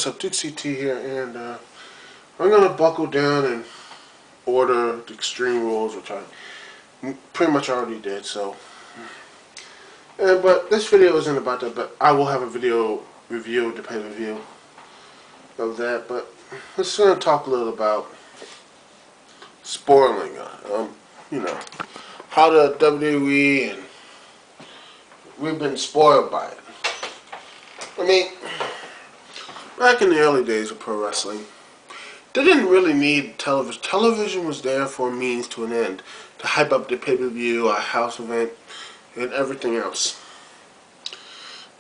what's up? Dixie T here, and I'm gonna buckle down and order the Extreme Rules, which I pretty much already did. So, but this video isn't about that. But I will have a video review, the pay-per-view of that. But let's gonna talk a little about spoiling. You know how the WWE and we've been spoiled by it. I mean, back in the early days of pro wrestling, they didn't really need television. Television was there for a means to an end, to hype up the pay-per-view, a house event, and everything else.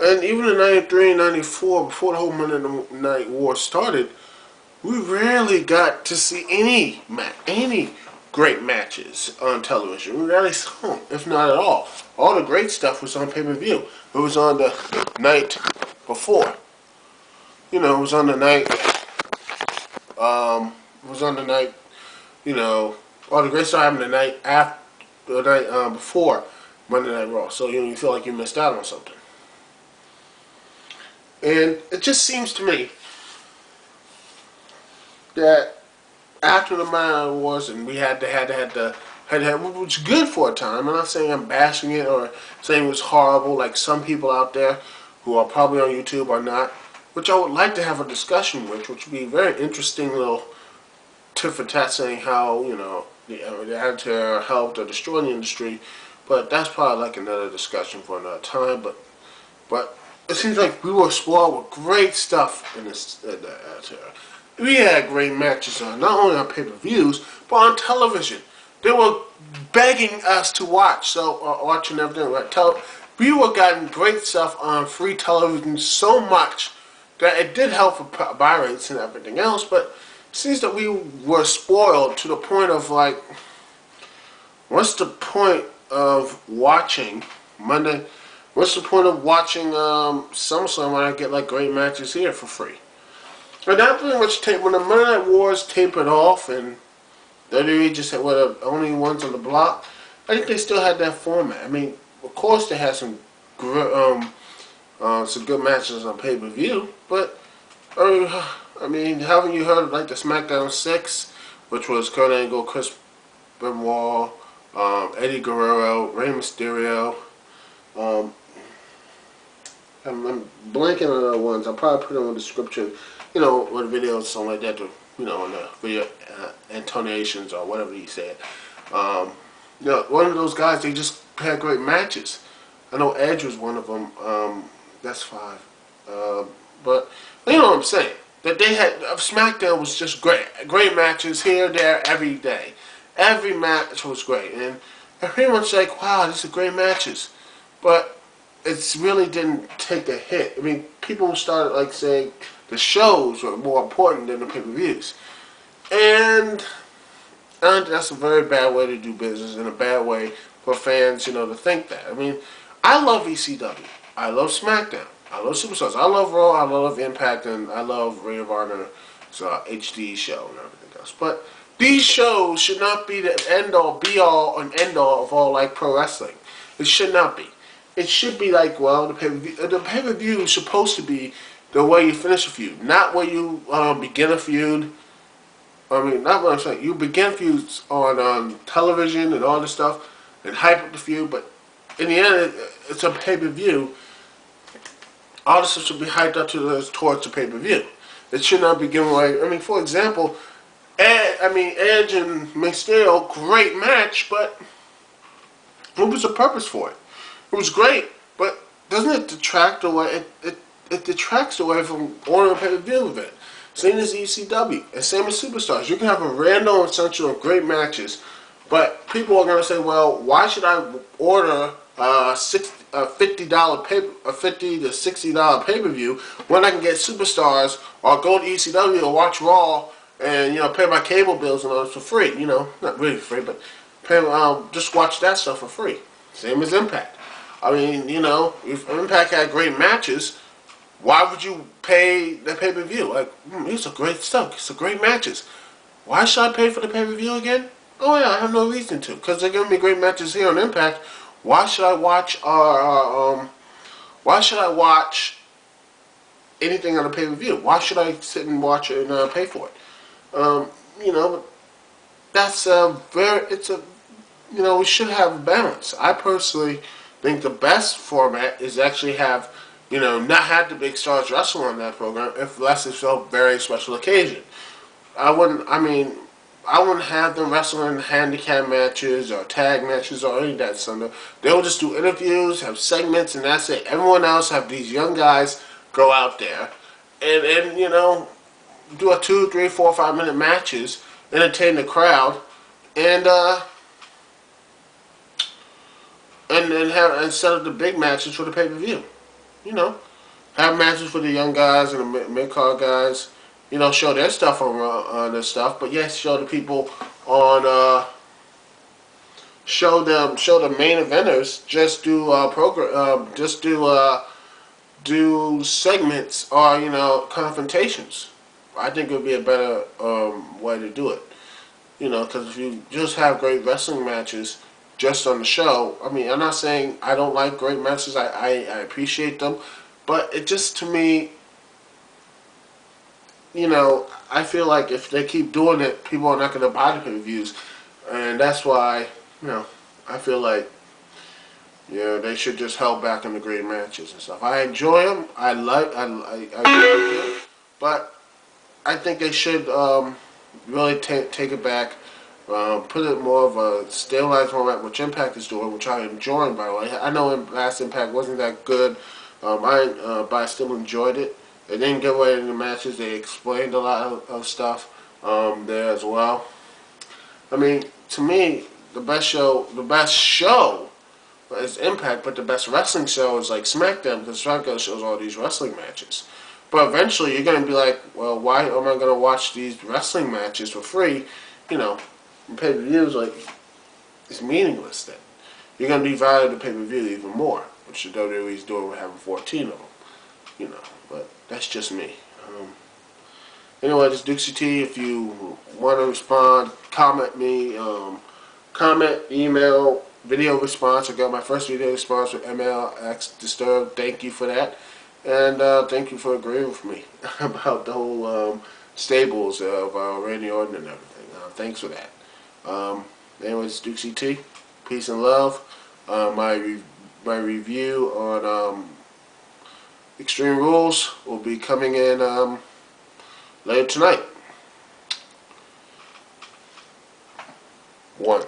And even in 93 and 94, before the whole Monday Night War started, we rarely got to see any great matches on television. We rarely saw them, if not at all. All the great stuff was on pay-per-view. It was on the night before. You know, it was on the night, you know, all the great stuff happened the night after, the night before Monday Night Raw. So, you know, you feel like you missed out on something. And it just seems to me that after the Monday Night Wars, and we had to which was good for a time. I'm not saying I'm bashing it or saying it was horrible, like some people out there who are probably on YouTube are not, which I would like to have a discussion with, which would be a very interesting little tit for tat, saying how, you know, the Attitude helped or destroyed the industry. But that's probably like another discussion for another time. But it seems like we were spoiled with great stuff in this Attitude. We had great matches on, not only on pay-per-views, but on television. They were begging us to watch, so watching everything. We were getting great stuff on free television so much that it did help for buy rates and everything else, but it seems that we were spoiled to the point of like, what's the point of watching Monday? What's the point of watching SummerSlam when I get like great matches here for free? And that pretty much when the Monday Night Wars tapered off and WWE just were the only ones on the block, I think they still had that format. I mean, of course they had some good matches on pay-per-view, but I mean, haven't you heard of like the SmackDown 6, which was Kurt Angle, Chris Benoit, Eddie Guerrero, Rey Mysterio. I'm blanking on other ones. I'll probably put them in the description, you know, or the videos, something like that, to, you know, in the video intonations or whatever you said. You know, one of those guys, they just had great matches. I know Edge was one of them. That's 5. But you know what I'm saying? That they had SmackDown was just great matches here, there, every day. Every match was great, and I pretty much like, wow, these are great matches. But it really didn't take a hit. I mean, people started like saying the shows were more important than the pay-per-views, and that's a very bad way to do business and a bad way for fans, you know, to think that. I mean, I love ECW. I love SmackDown. I love Superstars. I love Raw. I love Impact, and I love Ring of Honor, HD show and everything else. But these shows should not be the end-all, be-all, and end-all of all like pro wrestling. It should not be. It should be like, well, the pay-per-view is supposed to be the way you finish a feud, not where you begin a feud. I mean, not what I'm saying. You begin feuds on television and all this stuff and hype up the feud, but in the end, it's a pay-per-view. All this stuff should be hyped up towards the pay-per-view. It should not be given away. I mean, for example, Edge and Mysterio, great match, but what was the purpose for it? It was great, but doesn't it detract away? It detracts away from ordering a pay-per-view event. Same as ECW, and same as Superstars. You can have a random essential of great matches, but people are going to say, well, why should I order a $50 to $60 pay-per-view when I can get Superstars or go to ECW or watch Raw and, you know, pay my cable bills and all this for free? You know, not really free, but pay, just watch that stuff for free. Same as Impact. I mean, you know, if Impact had great matches, why would you pay the pay-per-view? Like, these are great stuff. It's a great matches. Why should I pay for the pay-per-view again? Oh yeah, I have no reason to, because they're giving me great matches here on Impact. Why should I watch? Why should I watch anything on a pay-per-view. Why should I sit and watch it and pay for it? You know, that's we should have a balance. I personally think the best format is actually have, not have the big stars wrestle on that program, unless it's a very special occasion. I wouldn't have them wrestling in handicap matches or tag matches or any of that stuff. They'll just do interviews, have segments, and that's it. Everyone else have these young guys go out there and do a 2, 3, 4, 5 minute matches, entertain the crowd, and have instead of the big matches for the pay-per-view. Have matches for the young guys and the mid-card guys. Show their stuff on their stuff, but yes, show the people on show the main eventers. Just do do segments or confrontations. I think it would be a better way to do it. Because if you just have great wrestling matches just on the show, I'm not saying I don't like great matches. I appreciate them, but it just, to me, I feel like if they keep doing it, people are not going to buy the pay-per-views, and that's why, I feel like, they should just hold back on the great matches and stuff. I enjoy them. I like them, but I think they should really take it back, put it more of a stabilized format, which Impact is doing, which I enjoy, by the way. I know last Impact wasn't that good, but I still enjoyed it. They didn't give away any matches. They explained a lot of stuff there as well. To me, the best show is Impact, but the best wrestling show is like SmackDown, because SmackDown shows all these wrestling matches. But eventually, you're going to be like, well, why am I going to watch these wrestling matches for free? Pay-per-views, it's meaningless then. You're going to devalue the pay-per-view even more, which the WWE's doing with having 14 of them. But that's just me. Anyway, this is Dukesy T. If you want to respond, comment me, comment, email, video response. I got my first video response with MLX Disturbed. Thank you for that. And thank you for agreeing with me about the whole stables of Randy Orton and everything. Thanks for that. Anyways, Dukesy T. Peace and love. My review on Extreme Rules will be coming in later tonight. 1.